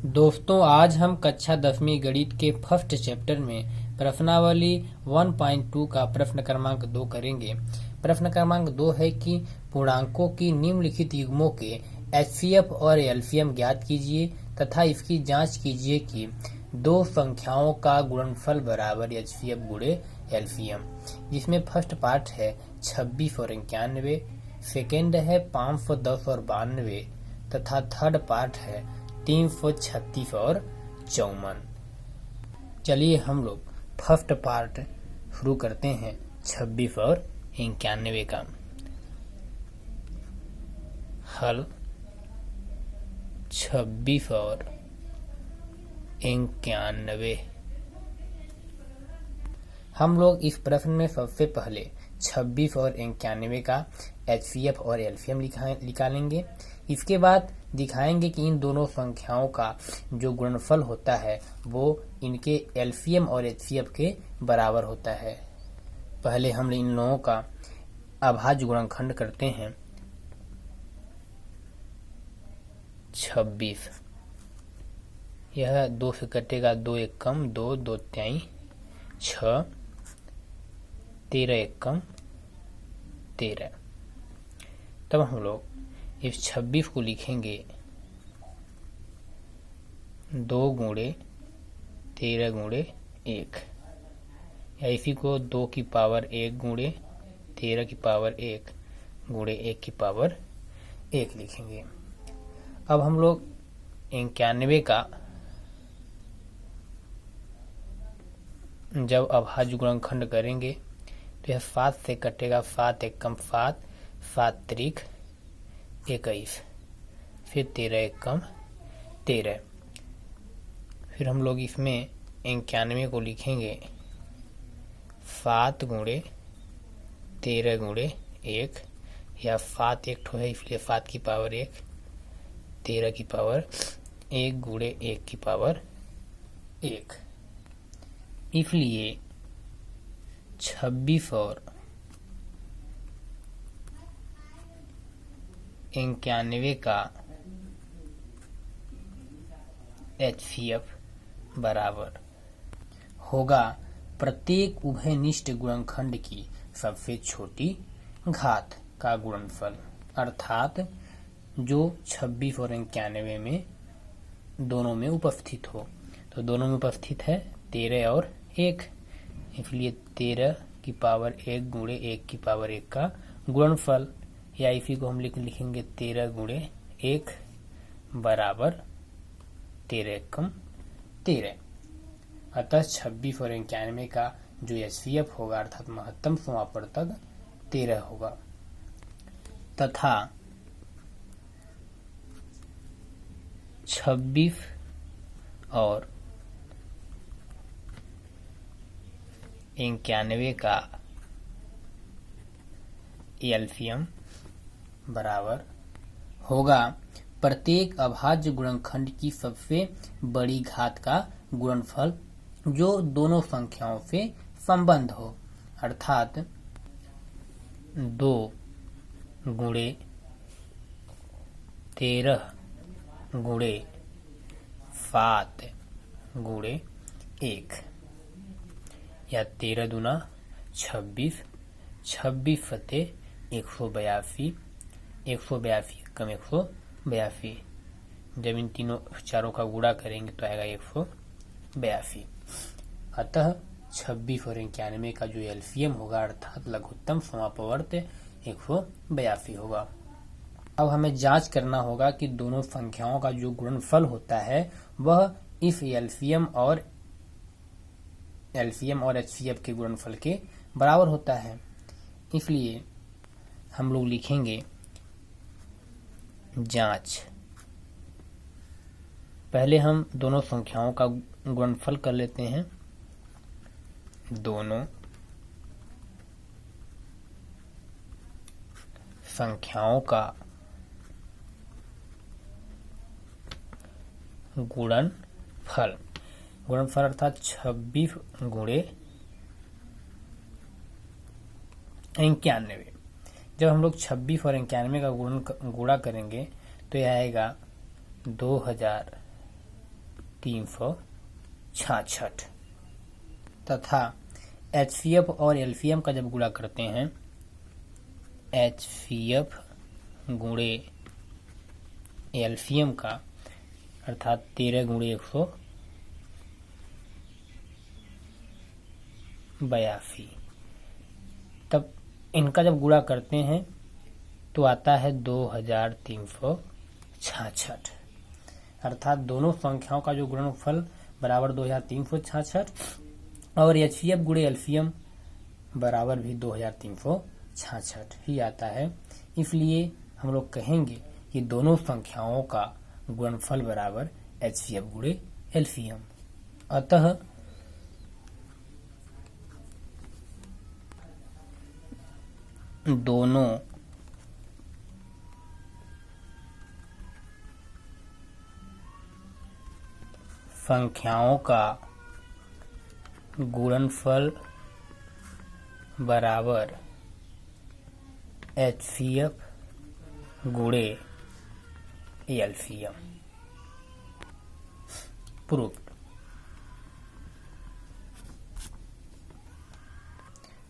दोस्तों, आज हम कक्षा 10वीं गणित के फर्स्ट चैप्टर में प्रश्नावली 1.2 का प्रश्न क्रमांक 2 करेंगे। प्रश्न क्रमांक 2 है कि पूर्णांकों की निम्नलिखित युग्मों के एचसीएफ और एलसीएम ज्ञात कीजिए तथा इसकी जांच कीजिए कि दो संख्याओं का गुणनफल बराबर एचसीएफ गुणे एलसीएम। जिसमें फर्स्ट पार्ट है 26 और 91, सेकेंड है 510 और 92 तथा थर्ड पार्ट है 336 और 54। चलिए हम लोग फर्स्ट पार्ट शुरू करते हैं 26 और 91 का। हल 26 और 91। हम लोग इस प्रश्न में सबसे पहले 26 और 91 का एचसीएफ और एलसीएम निकालेंगे। इसके बाद दिखाएंगे कि इन दोनों संख्याओं का जो गुणनफल होता है वो इनके एलसीएम और एचसीएफ के बराबर होता है। पहले हम इन लोगों का अभाज्य गुणनखंड करते हैं। 26 यह 2 से कटेगा, 2 एक कम 2, 2 त्याई 6, 13 एक कम 13। तब हम लोग इस 26 को लिखेंगे 2 गुणे 13 गुणे 1, या इसी को 2 की पावर 1 गुणे 13 की पावर 1 गुणे 1 की पावर 1 लिखेंगे। अब हम लोग 91 का जब अभाज्य गुणनखंड करेंगे तो यह 7 से कटेगा, 7 एक कम 7, 7 त्रिक 21, फिर 13 एक कम 13। फिर हम लोग इसमें 91 को लिखेंगे 7 गुणे 13 गुणे 1, या 7 एक ठो है इसलिए 7 की पावर 1, 13 की पावर 1 गुणे 1 की पावर 1। इसलिए 26 और 91 का एचसीएफ बराबर होगा प्रत्येक उभयनिष्ठ गुणनखंड की सबसे छोटी घात का गुणनफल, अर्थात जो 26 और 91 में दोनों में उपस्थित हो। तो दोनों में उपस्थित है 13 और 1, इसलिए 13 की पावर 1 गुणे 1 की पावर 1 का गुणनफल, या इसी को हम लिखेंगे 13 गुणे 1 बराबर 13 एकम 13। अतः 26 और 91 का जो एचसीएफ होगा अर्थात महत्तम समापवर्तक 13 होगा, तथा 26 और 91 का एलसीएम बराबर होगा प्रत्येक अभाज्य गुणनखंड की सबसे बड़ी घात का गुणनफल जो दोनों संख्याओं से संबंध हो, अर्थात 2 गुणे 13 गुणे 7 गुणे 1, या 13 दूना 26, 26 फते 182, 182 कम 182। जब इन तीनों चारों का गुणा करेंगे तो आएगा 182। अतः 26 और 91 का जो एलसीएम होगा अर्थात लघुत्तम समापवर्त 182 होगा। अब हमें जांच करना होगा कि दोनों संख्याओं का जो गुणनफल होता है वह इस एलसीएम और एचसीएफ के गुणनफल के बराबर होता है। इसलिए हम लोग लिखेंगे जांच। पहले हम दोनों संख्याओं का गुणनफल कर लेते हैं। दोनों संख्याओं का गुणनफल अर्थात 26 गुणे 91। जब हम लोग 26 और 91 का गुणा करेंगे तो यह आएगा 2000 366 तथा HCF और LCM का जब गुणा करते हैं, HCF गुणे LCM का अर्थात 13 गुणे 182, तब इनका जब गुणा करते हैं तो आता है 2366, अर्थात दोनों संख्याओं का जो गुणनफल बराबर 2366 और HCF गुणे LCM बराबर भी 2366 ही आता है। इसलिए हम लोग कहेंगे कि दोनों संख्याओं का गुणनफल बराबर HCF गुणे LCM। अतः दोनों संख्याओं का गुणनफल बराबर HCF गुणे LCM। प्रूव्ड।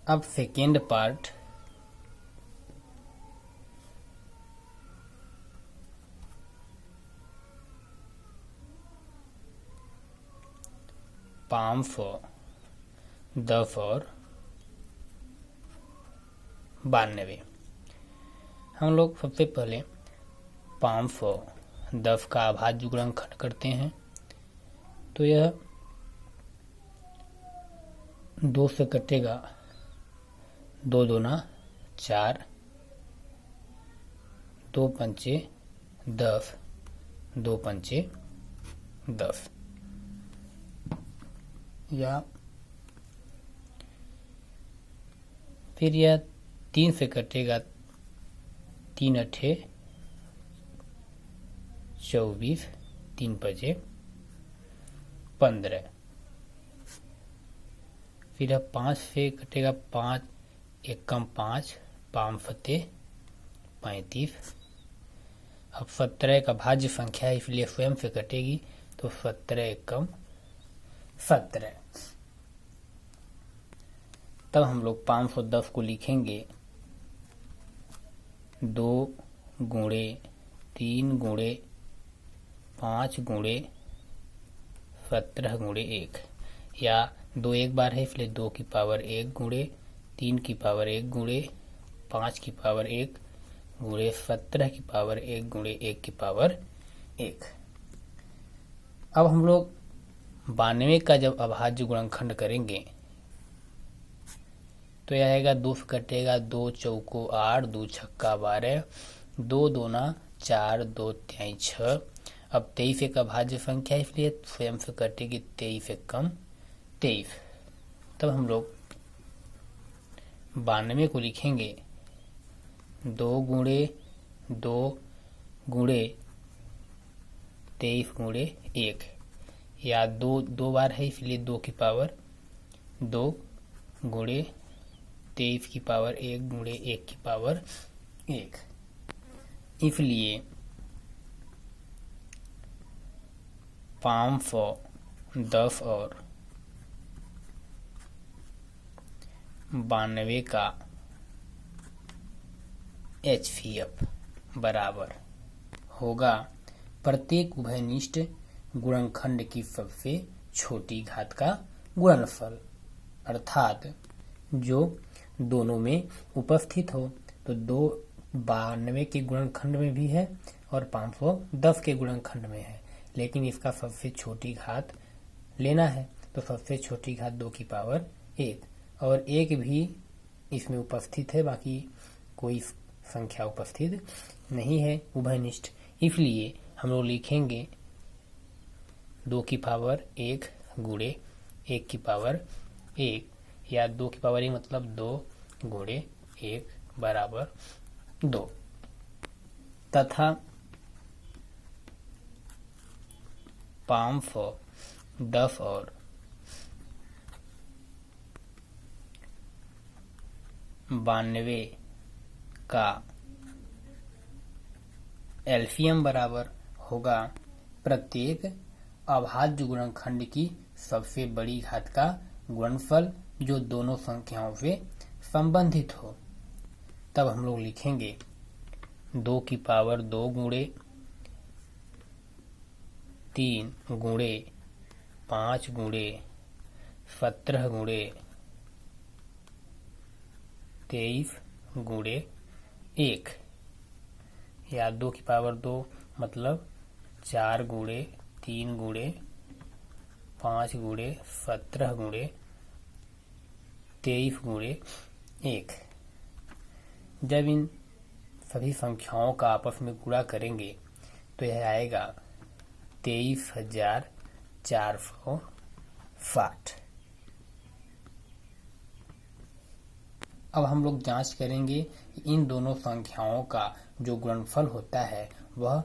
अब सेकेंड पार्ट, पाम फॉर 10 और 92। हम लोग सबसे पहले पाम फॉर 10 का अभाज्य गुणनखंड करते हैं, तो यह 2 से कटेगा, 2 दूना 4, 2 पंचे 10, 2 पंचे 10, या फिर यह 3 से कटेगा, 3 अठे 24, 3 पचे 15, फिर यह 5 से कटेगा, 5 एक कम 5, 5 फते 35। अब 17 का भाज्य संख्या है इसलिए स्वयं से कटेगी, तो 17 एक कम 17। तब हम लोग 510 को लिखेंगे 2 गुणे 3 गुणे 5 गुणे 17 गुणे 1, या 2 एक बार है इसलिए 2 की पावर 1 गुणे 3 की पावर 1 गुणे 5 की पावर 1 गुणे 17 की पावर 1 गुणे 1 की पावर 1। अब हम लोग 92 का जब अभाज्य गुणनखंड करेंगे तो यह आएगा, 2 से कटेगा, 2 चौको 8, 2 छक्का 12, 2 दूना 4, 2 तिहाई 6। अब 23 एक अभाज्य संख्या इसलिए स्वयं से कटेगी, 23 एक कम 23। तब हम लोग 92 को लिखेंगे 2 गुणे 2 गुणे 23 गुणे 1, या 2 बार है इसलिए 2 की पावर 2 गुणे 23 की पावर 1 गुणे 1 की पावर 1। इसलिए 510 और 92 का HCF बराबर होगा प्रत्येक उभयनिष्ठ गुणनखंड की सबसे छोटी घात का गुणनफल, अर्थात जो दोनों में उपस्थित हो। तो 92 के गुणनखंड में भी है और 510 के गुणनखंड में है, लेकिन इसका सबसे छोटी घात लेना है, तो सबसे छोटी घात 2 की पावर 1, और 1 भी इसमें उपस्थित है, बाकी कोई संख्या उपस्थित नहीं है उभयनिष्ठ। इसलिए हम लोग लिखेंगे 2 की पावर 1 गुणे 1 की पावर 1, या 2 की पावर 1 मतलब 2 गुणे 1 बराबर 2, तथा 510 और 92 का LCM बराबर होगा प्रत्येक अभाज्य गुणनखंड की सबसे बड़ी घात का गुणनफल जो दोनों संख्याओं से संबंधित हो। तब हम लोग लिखेंगे 2 की पावर 2 गुणे 3 गुणे 5 गुणे 17 गुणे 23 गुणे 1, या 2 की पावर 2 मतलब 4 गुणे 3 गुणे 5 गुणे 17 गुणे 23 गुणे 1। जब इन सभी संख्याओं का आपस में गुणा करेंगे तो यह आएगा 23,460। अब हम लोग जांच करेंगे कि इन दोनों संख्याओं का जो गुणनफल होता है वह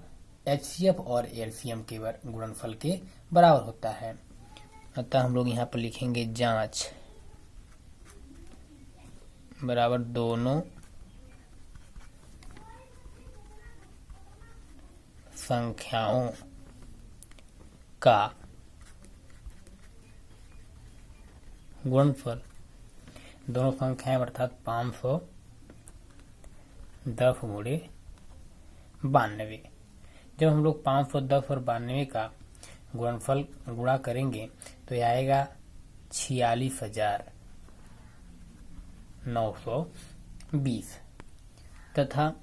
एचसीएफ और एलसीएम के गुणनफल के बराबर होता है। अतः हम लोग यहाँ पर लिखेंगे जांच बराबर दोनों संख्याओं का गुणनफल, दोनों संख्याएं अर्थात 510 गुणे 92। जब हम लोग 510 और 92 का गुणनफल गुणा करेंगे तो यह आएगा 46,920 तथा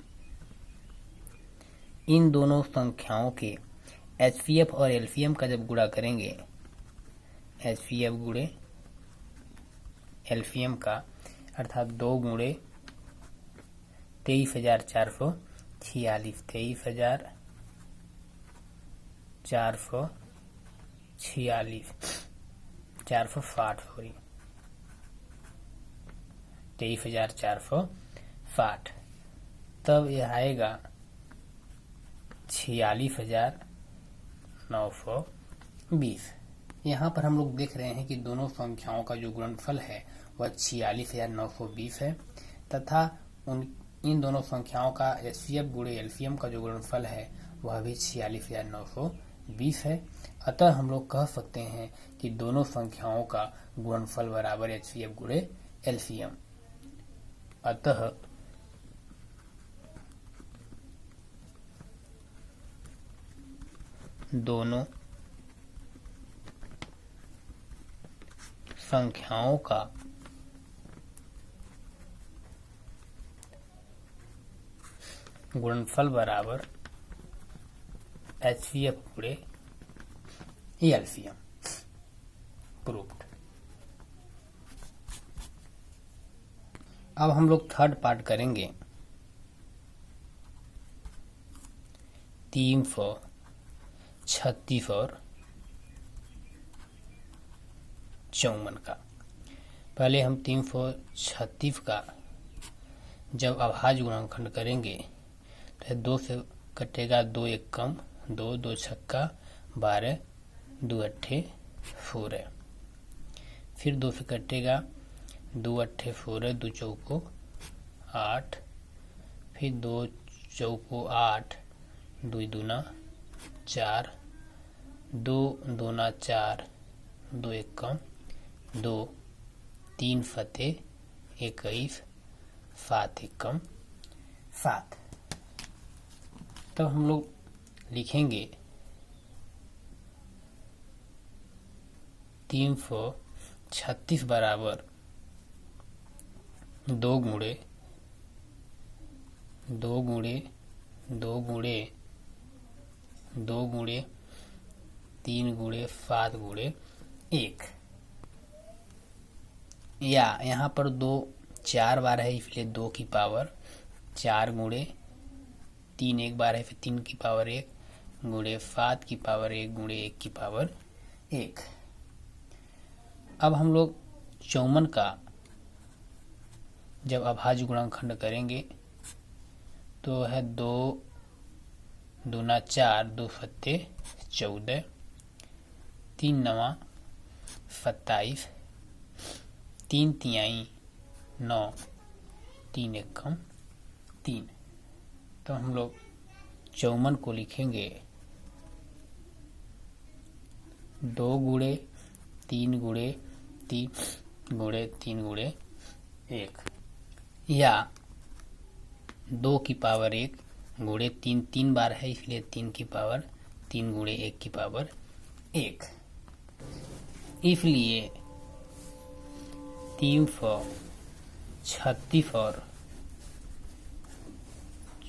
इन दोनों संख्याओं के एचसीएफ और एलसीएम का जब गुणा करेंगे, एचसीएफ गुणे एलसीएम का अर्थात 2 गुणे 23,446, 23,446 460 सॉरी 23,460, तब यह आएगा 46,920। यहाँ पर हम लोग देख रहे हैं कि दोनों संख्याओं का जो गुणनफल है वह 46,920 है तथा इन दोनों संख्याओं का एचसीएफ गुणे एलसीएम का जो गुणनफल है वह भी 46,920 है। अतः हम लोग कह सकते हैं कि दोनों संख्याओं का गुणनफल बराबर एचसीएफ गुणे एलसीएम। अतः दोनों संख्याओं का गुणनफल बराबर एचसीएफ गुणे एलसीएम। प्रूव्ड। अब हम लोग थर्ड पार्ट करेंगे 336 और 54 का। पहले हम 336 का जब अभाज्य गुणनखंड करेंगे तो 2 से कटेगा 2 एक कम 2, 2 छक्का 12, 2 अट्ठे 4, फिर 2 से कटेगा 2 अट्ठे 4, 2 चौको 8, फिर 2 चौको 8, 2 दूना 4, 2 दूना 4, 2 एक कम 2, 3 फतेह 21, 7 एक कम 7। तब हम लोग लिखेंगे 336 बराबर 2 गुणे 2 गुणे 2 गुणे 2 गुणे 3 गुणे 7 गुणे 1, या यहाँ पर 2 4 बार है इसलिए 2 की पावर 4 गुणे 3 एक बार है फिर 3 की पावर 1 गुणे 7 की पावर 1 गुणे 1 की पावर 1। अब हम लोग 54 का जब अभाज्य गुणनखंड करेंगे तो है 2 दूना 4, 2 सत्ते 14, 3 नवा 27, 3 तिहाई 9, 3 एक कम 3। तो हम लोग 54 को लिखेंगे 2 गुणे 3 गुणे 3 गुणे 3 गुणे 1, या 2 की पावर 1 गुणे 3 3 बार है, इसलिए 3 की पावर 3 गुणे 1 की पावर 1। इसलिए 336 और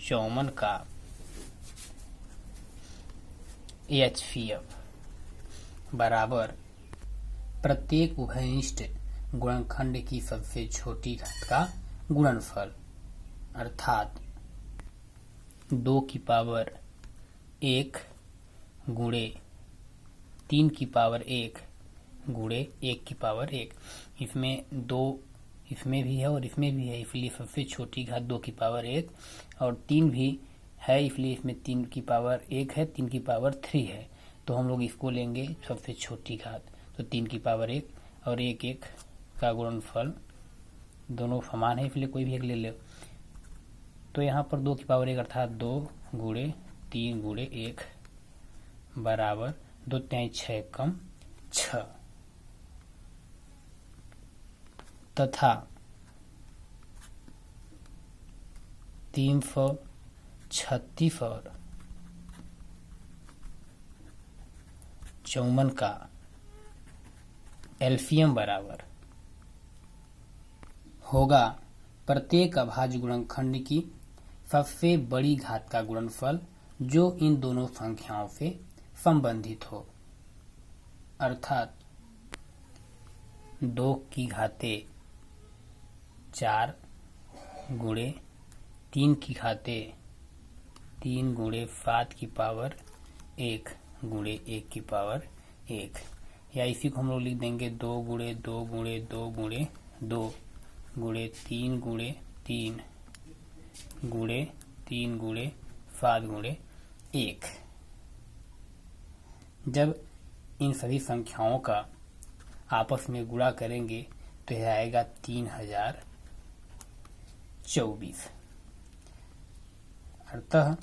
54 का HCF बराबर प्रत्येक उभयनिष्ठ गुणनखंड की सबसे छोटी घात का गुणनफल, अर्थात 2 की पावर 1 गुणे 3 की पावर 1 गुणे 1 की पावर 1। इसमें 2 इसमें भी है और इसमें भी है, इसलिए सबसे छोटी घात 2 की पावर 1 और 3 भी है, इसलिए इसमें 3 की पावर 1 है, 3 की पावर 3 है। तो हम लोग इसको लेंगे सबसे छोटी घात, तो 3 की पावर 1 और 1 1 का गुणनफल, दोनों समान है इसलिए कोई भी एक ले ले। तो यहाँ पर 2 की पावर 1 अर्थात 2 गुणे 3 गुणे 1 बराबर 2 तिहाई 6 कम 6, तथा 336 और 54 का एलसीएम बराबर होगा प्रत्येक अभाज्य गुणनखंड की सबसे बड़ी घात का गुणनफल जो इन दोनों संख्याओं से संबंधित हो, अर्थात 2 की घातें 4 गुणे 3 की घातें 3 गुणे 7 की पावर 1 गुणे 1 की पावर 1, या इसी को हम लोग लिख देंगे 2 गुणे 2 गुणे 2 गुणे 2 गुणे 3 गुणे 3 गुणे 3 गुणे 7 गुणे 1। जब इन सभी संख्याओं का आपस में गुणा करेंगे तो यह आएगा 3024। अतः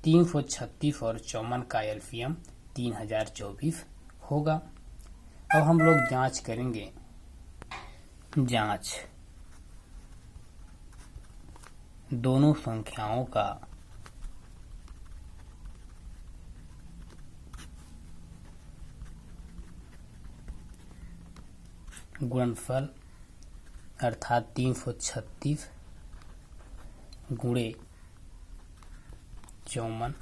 336 और 54 का एलसीएम 3024 होगा। अब हम लोग जांच करेंगे। जांच दोनों संख्याओं का गुणनफल, अर्थात 336 गुणे 54।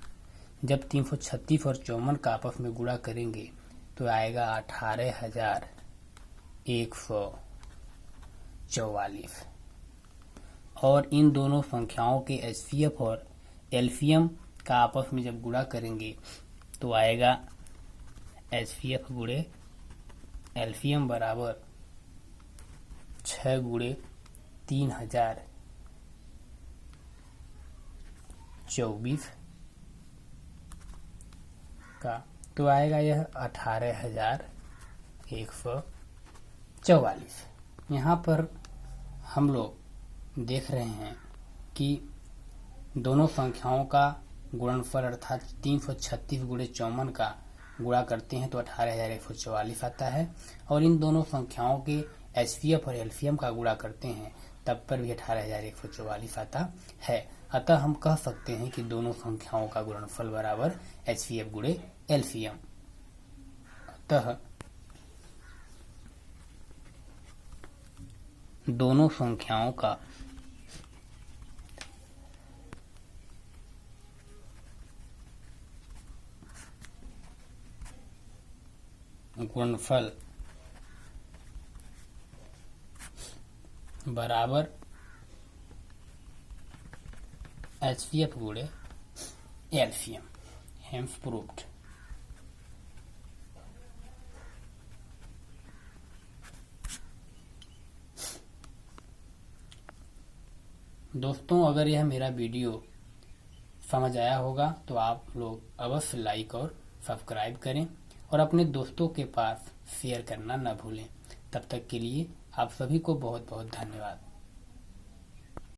जब 336 और 54 का आपस में गुणा करेंगे तो आएगा 18,144, और इन दोनों संख्याओं के एचसीएफ और एलसीएम का आपस में जब गुणा करेंगे तो आएगा एचसीएफ गुणे एलसीएम बराबर 6 गुणे 3024 का, तो आएगा यह 18,144। यहाँ पर हम लोग देख रहे हैं कि दोनों संख्याओं का गुणनफल अर्थात 336 गुणे 54 का गुणा करते हैं तो 18,144 आता है, और इन दोनों संख्याओं के एचसीएफ और एलसीएम का गुणा करते हैं तब पर भी 18,144 आता है। अतः हम कह सकते हैं कि दोनों संख्याओं का गुणनफल बराबर एचसीएफ गुणे एलसीएम। अतः दोनों संख्याओं का गुणनफल बराबर एचसीएफ गुणे एलसीएम, हेंस प्रूव्ड। दोस्तों, अगर यह मेरा वीडियो समझ आया होगा तो आप लोग अवश्य लाइक और सब्सक्राइब करें और अपने दोस्तों के पास शेयर करना न भूलें। तब तक के लिए आप सभी को बहुत बहुत धन्यवाद।